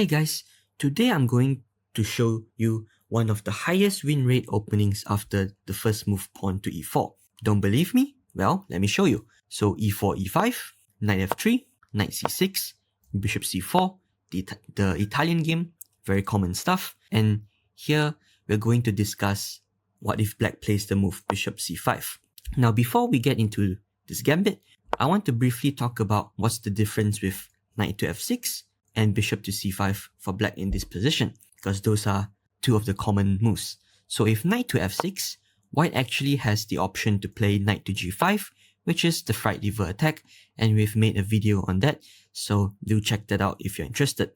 Hey guys, today I'm going to show you one of the highest win rate openings after the first move pawn to e4. Don't believe me? Well, let me show you. So e4, e5, knight f3, knight c6, bishop c4, the Italian game, very common stuff. And here we're going to discuss what if black plays the move bishop c5. Now before we get into this gambit, I want to briefly talk about what's the difference with knight to f6 and bishop to c5 for black in this position, because those are two of the common moves. So if knight to f6, white actually has the option to play knight to g5, which is the fright lever attack, and we've made a video on that, so do check that out if you're interested.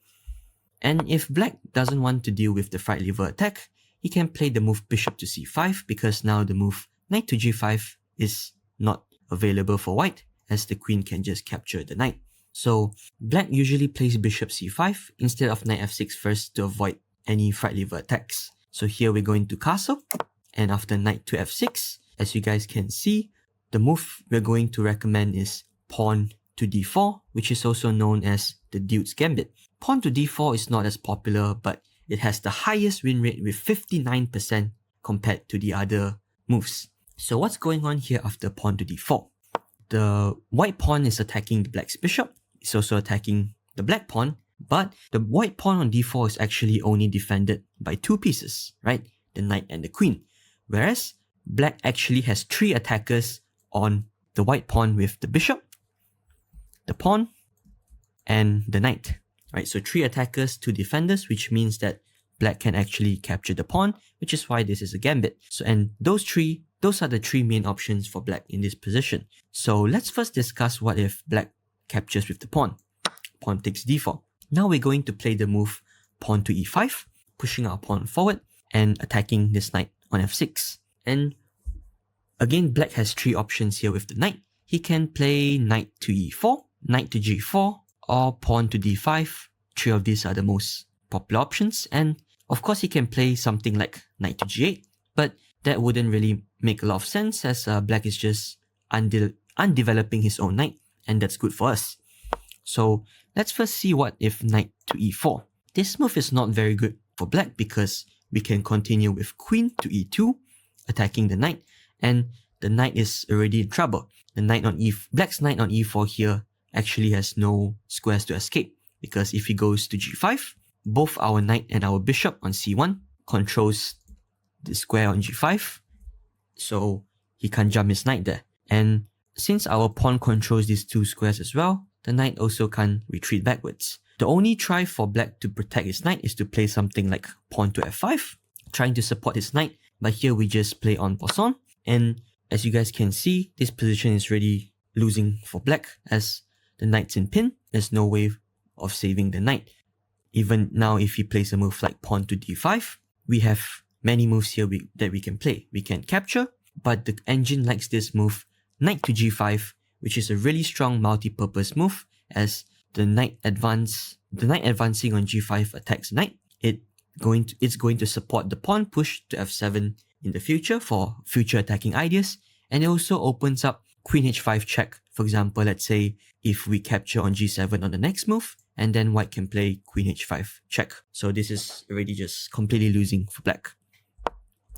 And if black doesn't want to deal with the fright lever attack, he can play the move bishop to c5, because now the move knight to g5 is not available for white, as the queen can just capture the knight. So black usually plays bishop c5 instead of knight f6 first to avoid any fright lever attacks. So here we're going to castle, and after knight to f6, as you guys can see, the move we're going to recommend is pawn to d4, which is also known as the Deutz Gambit. Pawn to d4 is not as popular, but it has the highest win rate with 59% compared to the other moves. So what's going on here after pawn to d4? The white pawn is attacking the black's bishop. It's also attacking the black pawn, but the white pawn on d4 is actually only defended by two pieces, right? The knight and the queen. Whereas black actually has three attackers on the white pawn with the bishop, the pawn, and the knight, right? So three attackers, two defenders, which means that black can actually capture the pawn, which is why this is a gambit. So, and those are the three main options for black in this position. So let's first discuss what if black captures with the pawn. Pawn takes d4. Now we're going to play the move pawn to e5, pushing our pawn forward and attacking this knight on f6. And again, black has three options here with the knight. He can play knight to e4, knight to g4, or pawn to d5. Three of these are the most popular options. And of course, he can play something like knight to g8, but that wouldn't really make a lot of sense, as black is just undeveloping his own knight, and that's good for us. So let's first see what if knight to e4. This move is not very good for black because we can continue with queen to e2, attacking the knight, and the knight is already in trouble. The knight on black's knight on e4 here actually has no squares to escape, because if he goes to g5, both our knight and our bishop on c1 controls the square on g5, so he can't jump his knight there. And since our pawn controls these two squares as well, the knight also can't retreat backwards. The only try for black to protect his knight is to play something like pawn to f5, trying to support his knight, but here we just play en passant. And as you guys can see, this position is really losing for black, as the knight's in pin. There's no way of saving the knight. Even now, if he plays a move like pawn to d5, we have many moves here that we can play. We can capture, but the engine likes this move, knight to g5, which is a really strong multi-purpose move, as the knight advancing on g5 attacks knight. It's going to support the pawn push to f7 in the future for future attacking ideas, and it also opens up queen h5 check. For example, let's say if we capture on g7 on the next move, and then white can play queen h5 check. So this is already just completely losing for black.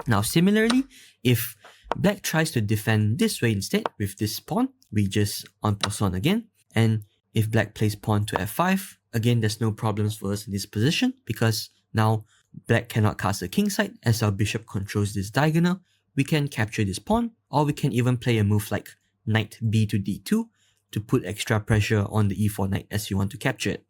Now similarly, if black tries to defend this way instead with this pawn, we just en passant again. And if black plays pawn to f5, again there's no problems for us in this position, because now black cannot castle kingside as our bishop controls this diagonal. We can capture this pawn, or we can even play a move like knight b to d2 to put extra pressure on the e4 knight as you want to capture it.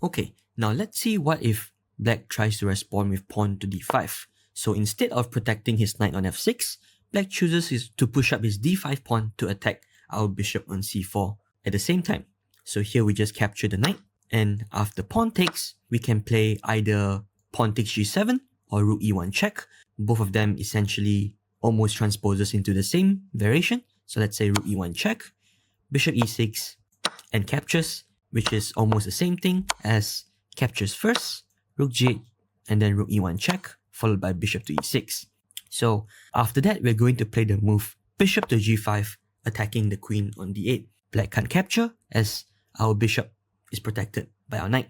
Okay, now let's see what if black tries to respond with pawn to d5. So instead of protecting his knight on f6, black chooses to push up his d5 pawn to attack our bishop on c4 at the same time. So here we just capture the knight, and after pawn takes, we can play either pawn takes g7 or rook e1 check. Both of them essentially almost transposes into the same variation. So let's say rook e1 check, bishop e6, and captures, which is almost the same thing as captures first, rook g8, and then rook e1 check, followed by bishop to e6. So after that, we're going to play the move bishop to g5, attacking the queen on d8. Black can't capture, as our bishop is protected by our knight.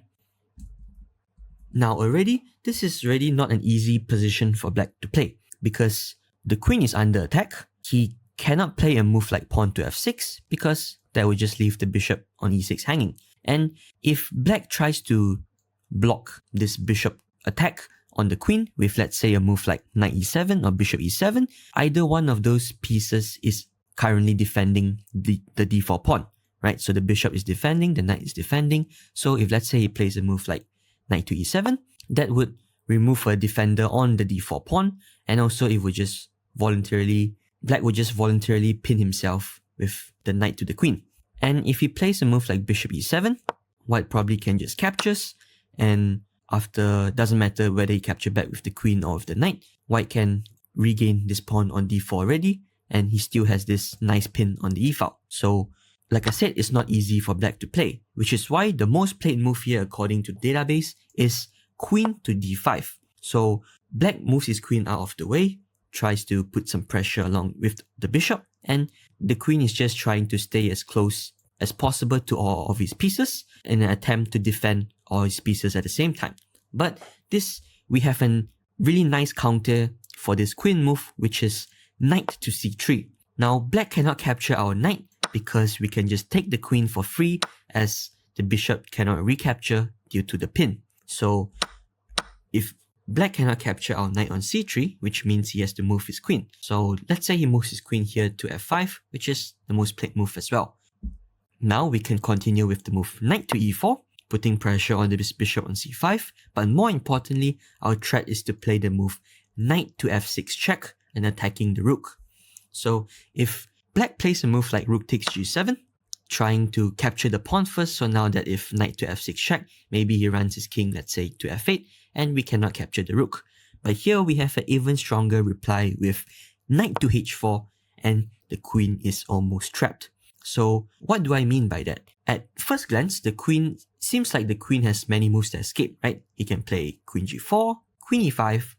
Now already, this is already not an easy position for black to play because the queen is under attack. He cannot play a move like pawn to f6 because that would just leave the bishop on e6 hanging. And if black tries to block this bishop attack on the queen with, let's say, a move like knight e7 or bishop e7, either one of those pieces is currently defending the d4 pawn, right? So the bishop is defending, the knight is defending. So if, let's say, he plays a move like knight to e7, that would remove a defender on the d4 pawn, and also it would just black would just voluntarily pin himself with the knight to the queen. And if he plays a move like bishop e7, white probably can just captures, and after, doesn't matter whether he capture back with the queen or with the knight, white can regain this pawn on d4 already, and he still has this nice pin on the e-file. So, like I said, it's not easy for black to play, which is why the most played move here according to the database is queen to d5. So, black moves his queen out of the way, tries to put some pressure along with the bishop, and the queen is just trying to stay as close as possible to all of his pieces in an attempt to defend all his pieces at the same time. But we have a really nice counter for this queen move, which is knight to c3. Now, black cannot capture our knight because we can just take the queen for free, as the bishop cannot recapture due to the pin. So, if black cannot capture our knight on c3, which means he has to move his queen. So, let's say he moves his queen here to f5, which is the most played move as well. Now, we can continue with the move knight to e4, putting pressure on this bishop on c5, but more importantly, our threat is to play the move knight to f6 check and attacking the rook. So if black plays a move like rook takes g7, trying to capture the pawn first, so now that if knight to f6 check, maybe he runs his king, let's say, to f8, and we cannot capture the rook. But here we have an even stronger reply with knight to h4, and the queen is almost trapped. So what do I mean by that? At first glance, seems like the queen has many moves to escape, right? He can play queen g4, queen e5,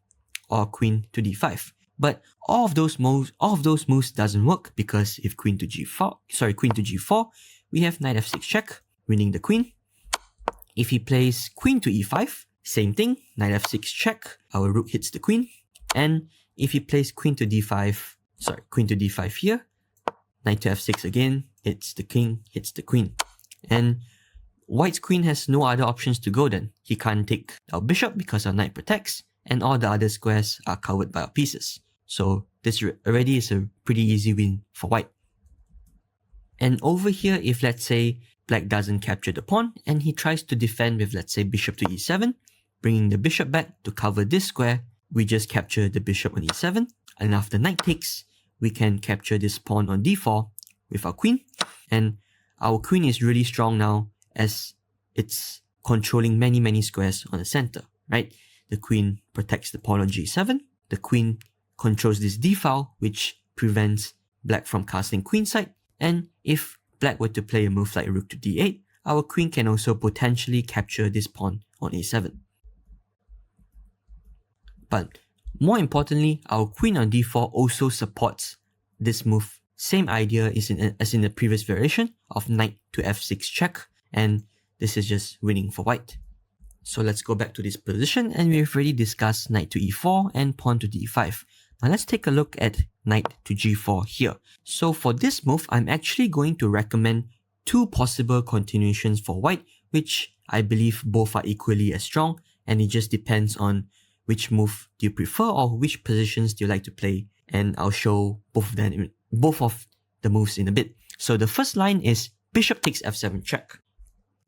or queen to d5. But all of those moves doesn't work because if queen to g4, we have knight f6 check, winning the queen. If he plays queen to e5, same thing, knight f6 check, our rook hits the queen. And if he plays queen to d5 here, knight to f6 again, hits the king, hits the queen. And white's queen has no other options to go then. He can't take our bishop because our knight protects, and all the other squares are covered by our pieces. So this already is a pretty easy win for white. And over here, if let's say black doesn't capture the pawn, and he tries to defend with, let's say, bishop to e7, bringing the bishop back to cover this square, we just capture the bishop on e7, and after knight takes, we can capture this pawn on d4 with our queen, and our queen is really strong now as it's controlling many squares on the center, right? The queen protects the pawn on g7, the queen controls this d-file, which prevents black from castling queenside, and if black were to play a move like rook to d8, our queen can also potentially capture this pawn on a7. But more importantly, our queen on d4 also supports this move. Same idea as in the previous variation of knight to f6 check, and this is just winning for white. So let's go back to this position, and we've already discussed knight to e4 and pawn to d5. Now let's take a look at knight to g4 here. So for this move, I'm actually going to recommend two possible continuations for white, which I believe both are equally as strong, and it just depends on which move do you prefer or which positions do you like to play, and I'll show both of the moves in a bit. So the first line is bishop takes f7 check.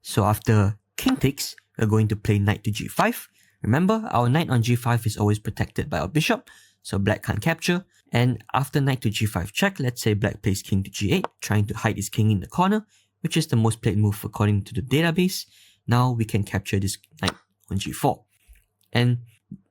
So after king takes, we're going to play knight to g5. Remember, our knight on g5 is always protected by our bishop, so black can't capture. And after knight to g5 check, let's say black plays king to g8, trying to hide his king in the corner, which is the most played move according to the database. Now we can capture this knight on g4. And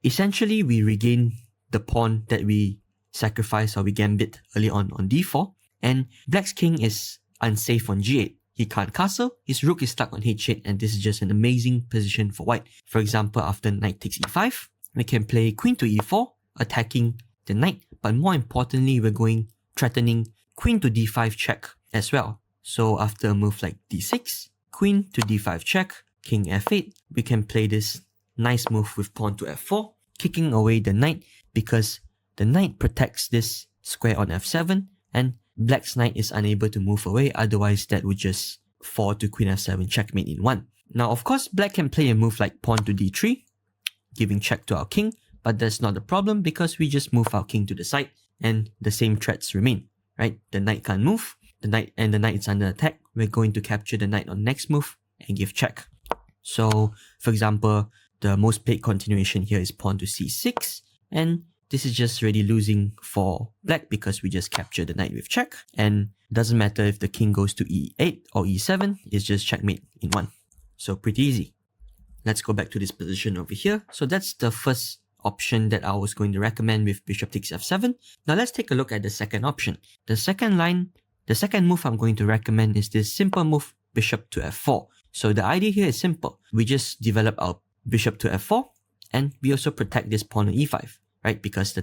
essentially, we regain the pawn that we sacrificed or we gambit early on d4. And black's king is unsafe on g8. He can't castle, his rook is stuck on h8, and this is just an amazing position for white. For example, after knight takes e5, we can play queen to e4, attacking the knight, but more importantly, we're threatening queen to d5 check as well. So after a move like d6, queen to d5 check, king f8, we can play this nice move with pawn to f4, kicking away the knight because the knight protects this square on f7 and black's knight is unable to move away, otherwise that would just fall to queen f7 checkmate in 1. Now of course black can play a move like pawn to d3, giving check to our king, but that's not the problem because we just move our king to the side and the same threats remain, right? The knight can't move, the knight is under attack. We're going to capture the knight on next move and give check. So for example, the most played continuation here is pawn to c6, and this is just really losing for black because we just capture the knight with check, and it doesn't matter if the king goes to e8 or e7, it's just checkmate in 1. So pretty easy. Let's go back to this position over here. So that's the first option that I was going to recommend with bishop takes f7. Now let's take a look at the second option. The second move I'm going to recommend is this simple move, bishop to f4. So the idea here is simple. We just develop our bishop to f4 and we also protect this pawn on e5, right? Because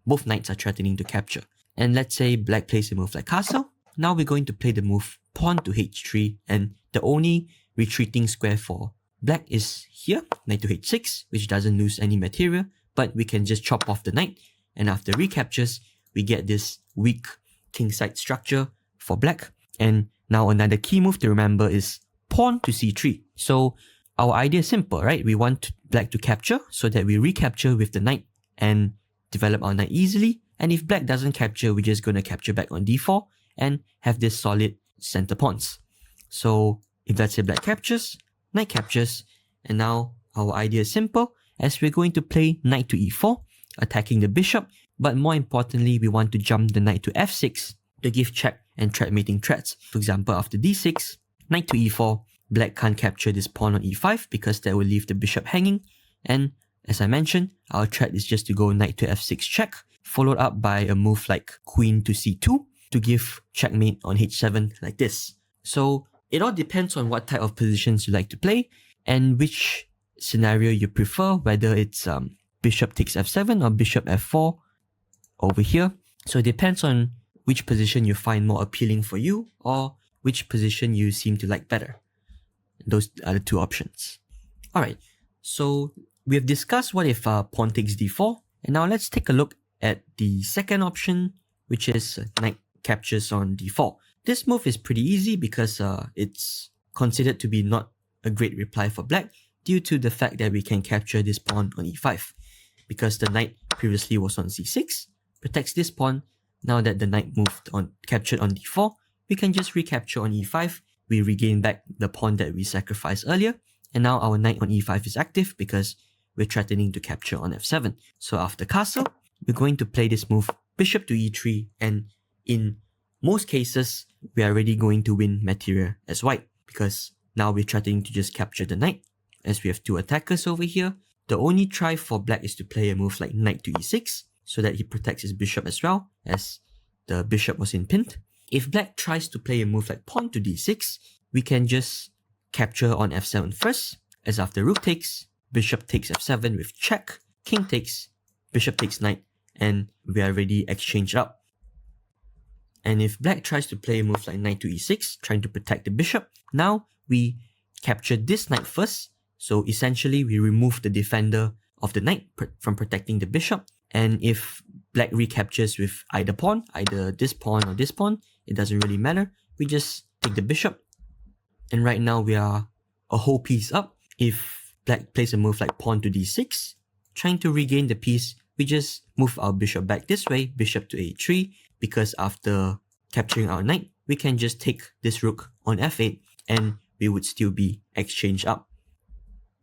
both knights are threatening to capture. And let's say black plays a move like castle. Now we're going to play the move pawn to h3, and the only retreating square for black is here, knight to h6, which doesn't lose any material, but we can just chop off the knight, and after recaptures, we get this weak kingside structure for black. And now another key move to remember is pawn to c3. So our idea is simple, right? We want black to capture so that we recapture with the knight and develop our knight easily. And if black doesn't capture, we're just going to capture back on d4 and have this solid center pawns. So if let's say black captures, knight captures, and now our idea is simple, as we're going to play knight to e4, attacking the bishop, but more importantly, we want to jump the knight to f6 to give check and checkmating threats. For example, after d6, knight to e4, black can't capture this pawn on e5 because that will leave the bishop hanging, and as I mentioned, our threat is just to go knight to f6 check, followed up by a move like queen to c2 to give checkmate on h7 like this. So it all depends on what type of positions you like to play and which scenario you prefer, whether it's bishop takes f7 or bishop f4 over here. So it depends on which position you find more appealing for you or which position you seem to like better. Those are the two options. Alright, so we have discussed what if pawn takes d4, and now let's take a look at the second option, which is knight captures on d4. This move is pretty easy because it's considered to be not a great reply for black due to the fact that we can capture this pawn on e5. Because the knight previously was on c6, protects this pawn. Now that the knight captured on d4, we can just recapture on e5. We regain back the pawn that we sacrificed earlier, and now our knight on e5 is active because we're threatening to capture on f7. So after castle, we're going to play this move bishop to e3, and in most cases, we are already going to win material as white because now we're threatening to just capture the knight. As we have two attackers over here, the only try for black is to play a move like knight to e6 so that he protects his bishop as well, as the bishop was in pinned. If black tries to play a move like pawn to d6, we can just capture on f7 first, as after rook takes, bishop takes f7 with check, king takes, bishop takes knight, and we are already exchanged up. And if black tries to play a move like knight to e6, trying to protect the bishop, now we capture this knight first. So essentially, we remove the defender of the knight from protecting the bishop. And if black recaptures with either pawn, either this pawn or this pawn, it doesn't really matter. We just take the bishop. And right now, we are a whole piece up. If black plays a move like pawn to d6, trying to regain the piece, we just move our bishop back this way, bishop to a3, because after capturing our knight, we can just take this rook on f8 and we would still be exchanged up.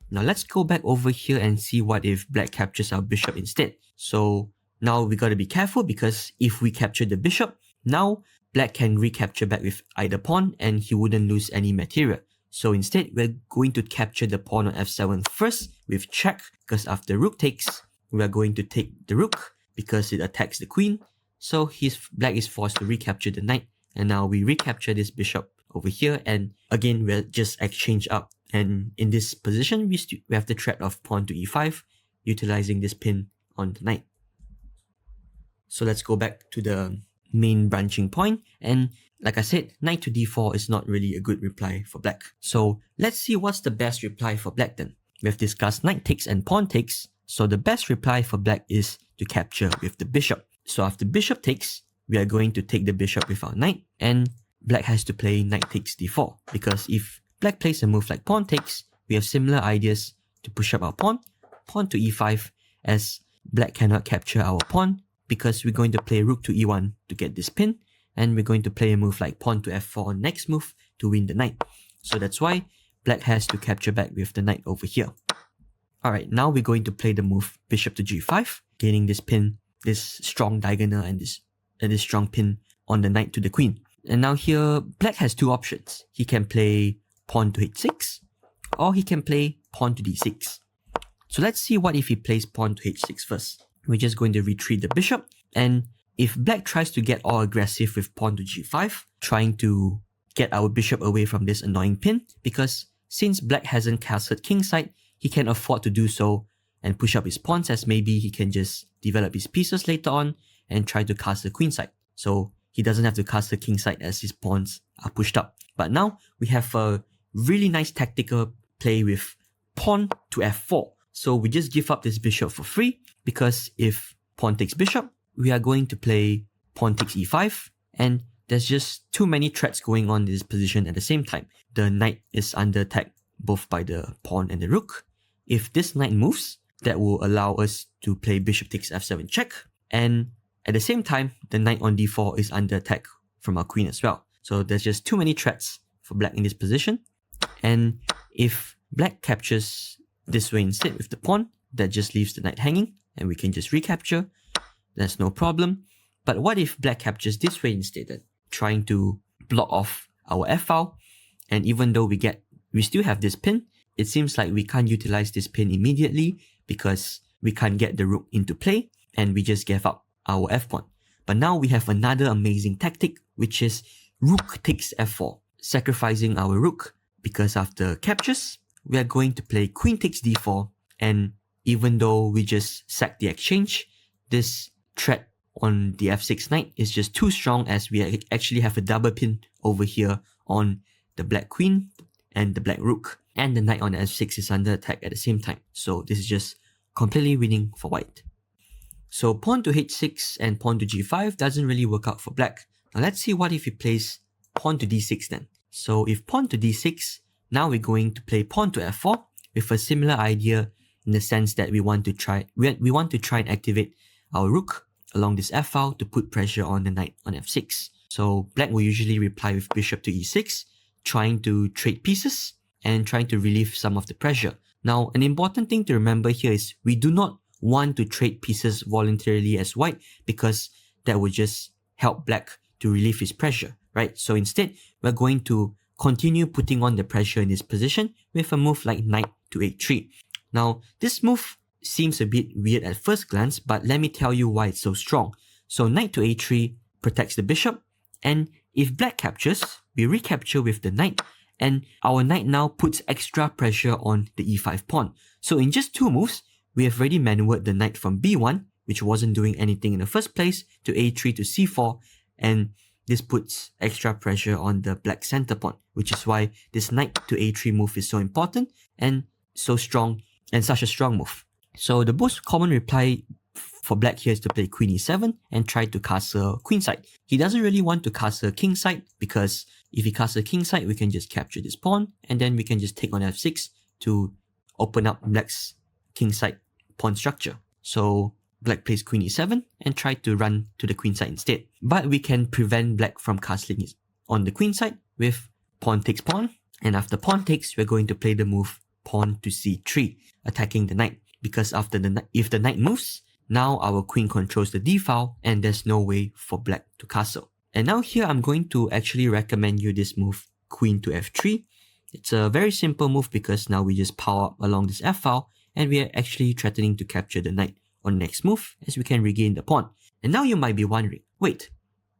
Now let's go back over here and see what if black captures our bishop instead. So now we gotta be careful because if we capture the bishop, now black can recapture back with either pawn and he wouldn't lose any material. So instead, we're going to capture the pawn on f7 first with check, because after rook takes, we're going to take the rook because it attacks the queen. So black is forced to recapture the knight, and now we recapture this bishop over here, and again we'll just exchange up. And in this position, we have the threat of pawn to e5, utilizing this pin on the knight. So let's go back to the main branching point, and like I said, knight to d4 is not really a good reply for black. So let's see what's the best reply for black then. We have discussed knight takes and pawn takes, so the best reply for black is to capture with the bishop. So after bishop takes, we are going to take the bishop with our knight, and black has to play knight takes d4, because if black plays a move like pawn takes, we have similar ideas to push up our pawn to e5, as black cannot capture our pawn because we're going to play rook to e1 to get this pin, and we're going to play a move like pawn to f4 on next move to win the knight. So that's why black has to capture back with the knight over here. Alright, now we're going to play the move bishop to g5, gaining this pin, this strong diagonal and this strong pin on the knight to the queen. And now here, black has two options. He can play pawn to h6, or he can play pawn to d6. So let's see what if he plays pawn to h6 first. We're just going to retreat the bishop, and if black tries to get all aggressive with pawn to g5, trying to get our bishop away from this annoying pin, because since black hasn't castled kingside, he can afford to do so and push up his pawns, as maybe he can just develop his pieces later on and try to castle queenside. So he doesn't have to castle kingside as his pawns are pushed up. But now we have a really nice tactical play with pawn to f4. So we just give up this bishop for free, because if pawn takes bishop, we are going to play pawn takes e5, and there's just too many threats going on in this position at the same time. The knight is under attack both by the pawn and the rook. If this knight moves, that will allow us to play bishop takes f7 check, and at the same time, the knight on d4 is under attack from our queen as well. So there's just too many threats for black in this position, and if black captures this way instead with the pawn, that just leaves the knight hanging, and we can just recapture. That's no problem. But what if black captures this way instead, trying to block off our f-file, and even though we still have this pin, it seems like we can't utilize this pin immediately because we can't get the rook into play, and we just gave up our f-pawn. But now we have another amazing tactic, which is rook takes f4, sacrificing our rook, because after captures, we are going to play queen takes d4, and even though we just sacked the exchange, this threat on the f6 knight is just too strong, as we actually have a double pin over here on the black queen and the black rook, and the knight on f6 is under attack at the same time. So this is just completely winning for white. So pawn to h6 and pawn to g5 doesn't really work out for black. Now let's see what if he plays pawn to d6 then. So if pawn to d6, now we're going to play pawn to f4 with a similar idea, in the sense that we want to try and activate our rook along this f-file to put pressure on the knight on f6. So black will usually reply with bishop to e6, trying to trade pieces and trying to relieve some of the pressure. Now, an important thing to remember here is we do not want to trade pieces voluntarily as white, because that would just help black to relieve his pressure, right? So instead, we're going to continue putting on the pressure in this position with a move like knight to h3. Now, this move seems a bit weird at first glance, but let me tell you why it's so strong. So knight to a3 protects the bishop, and if black captures, we recapture with the knight, and our knight now puts extra pressure on the e5 pawn. So in just two moves, we have already maneuvered the knight from b1, which wasn't doing anything in the first place, to a3 to c4, and this puts extra pressure on the black center pawn, which is why this knight to a3 move is so important and so strong, and such a strong move. So the most common reply for black here is to play queen e7 and try to castle queenside. He doesn't really want to castle kingside, because if he castles kingside, we can just capture this pawn, and then we can just take on f6 to open up black's kingside pawn structure. So black plays queen e7 and try to run to the queenside instead. But we can prevent black from castling on the queenside with pawn takes pawn, and after pawn takes, we're going to play the move pawn to c3, attacking the knight, because if the knight moves, now our queen controls the d-file and there's no way for black to castle. And now here I'm going to actually recommend you this move, queen to f3. It's a very simple move, because now we just power up along this f-file, and we are actually threatening to capture the knight on next move, as we can regain the pawn. And now you might be wondering, wait,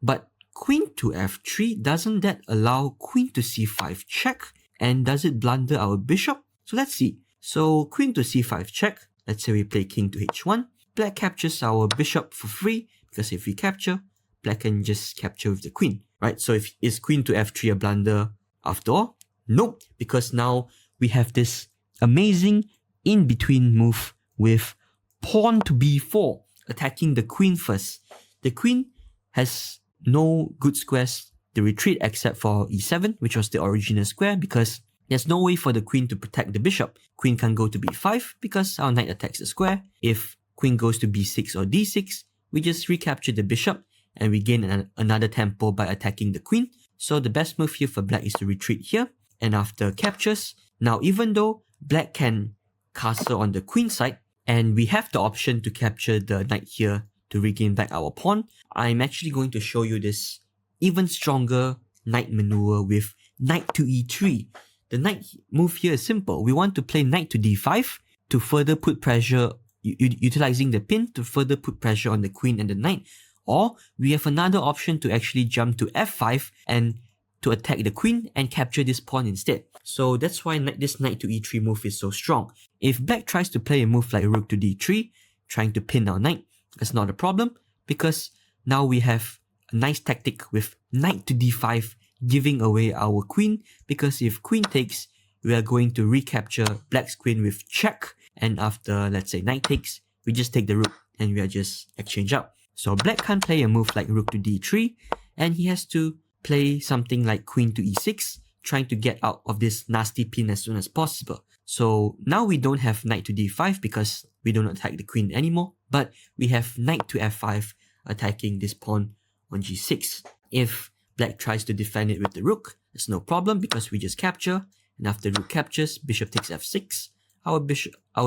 but queen to f3, doesn't that allow queen to c5 check? And does it blunder our bishop? So let's see. So queen to c5 check, let's say we play king to h1, black captures our bishop for free, because if we capture, black can just capture with the queen, right? So is queen to f3 a blunder after all? Nope, because now we have this amazing in-between move with pawn to b4, attacking the queen first. The queen has no good squares to retreat except for e7, which was the original square, because there's no way for the queen to protect the bishop. Queen can go to b5 because our knight attacks the square. If queen goes to b6 or d6, we just recapture the bishop and we gain another tempo by attacking the queen. So the best move here for black is to retreat here. And after captures, now even though black can castle on the queen side, and we have the option to capture the knight here to regain back our pawn, I'm actually going to show you this even stronger knight maneuver with knight to e3. The knight move here is simple. We want to play knight to d5 to further put pressure, utilizing the pin to further put pressure on the queen and the knight. Or we have another option to actually jump to f5 and to attack the queen and capture this pawn instead. So that's why this knight to e3 move is so strong. If black tries to play a move like rook to d3, trying to pin our knight, that's not a problem, because now we have a nice tactic with knight to d5 giving away our queen, because if queen takes, we are going to recapture black's queen with check, and after, let's say, knight takes, we just take the rook and we are just exchange out. So black can't play a move like rook to d3, and he has to play something like queen to e6, trying to get out of this nasty pin as soon as possible. So now we don't have knight to d5 because we don't attack the queen anymore, but we have knight to f5 attacking this pawn on g6. If black tries to defend it with the rook, it's no problem because we just capture, and after rook captures, bishop takes f6. Our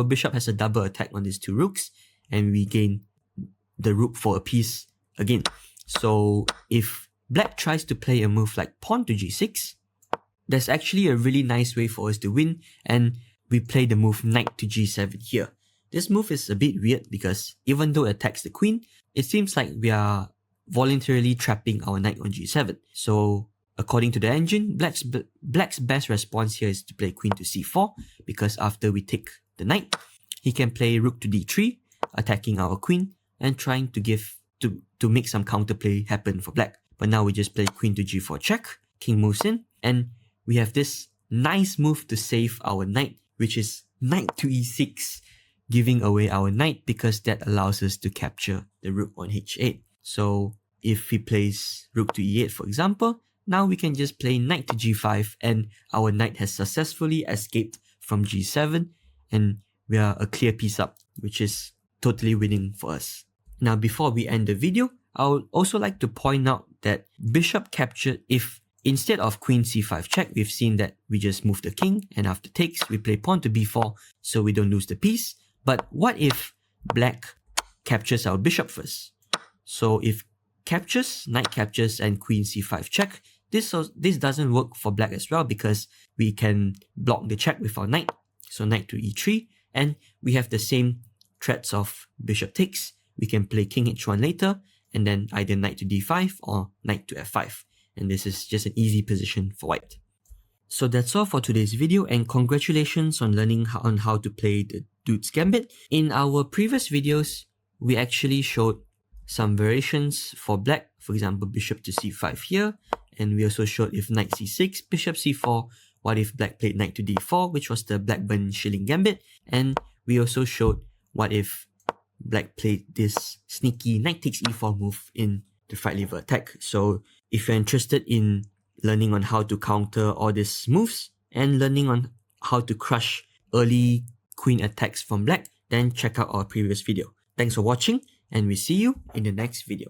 bishop has a double attack on these two rooks, and we gain the rook for a piece again. So if black tries to play a move like pawn to g6, there's actually a really nice way for us to win, and we play the move knight to g7 here. This move is a bit weird because even though it attacks the queen, it seems like we are voluntarily trapping our knight on g7. So according to the engine, black's best response here is to play queen to c4, because after we take the knight, he can play rook to d3, attacking our queen and trying to make some counterplay happen for black. But now we just play queen to g4 check, king moves in, and we have this nice move to save our knight, which is knight to e6, giving away our knight because that allows us to capture the rook on h8. So if he plays rook to e8, for example, now we can just play knight to g5 and our knight has successfully escaped from g7 and we are a clear piece up, which is totally winning for us. Now before we end the video, I would also like to point out that bishop captured, if instead of queen c5 check, we've seen that we just move the king, and after takes, we play pawn to b4 so we don't lose the piece. But what if black captures our bishop first? So if captures, knight captures, and queen c5 check, this doesn't work for black as well because we can block the check with our knight. So knight to e3, and we have the same threats of bishop takes. We can play king h1 later, and then either knight to d5 or knight to f5. And this is just an easy position for white. So that's all for today's video, and congratulations on learning on how to play the Deutz Gambit. In our previous videos, we actually showed some variations for black, for example, bishop to c5 here, and we also showed if knight c6, bishop c4, what if black played knight to d4, which was the Blackburn shilling gambit, and we also showed what if black played this sneaky knight takes e4 move in the fried liver attack. So if you're interested in learning on how to counter all these moves and learning on how to crush early queen attacks from black, then check out our previous video. Thanks for watching, and we see you in the next video.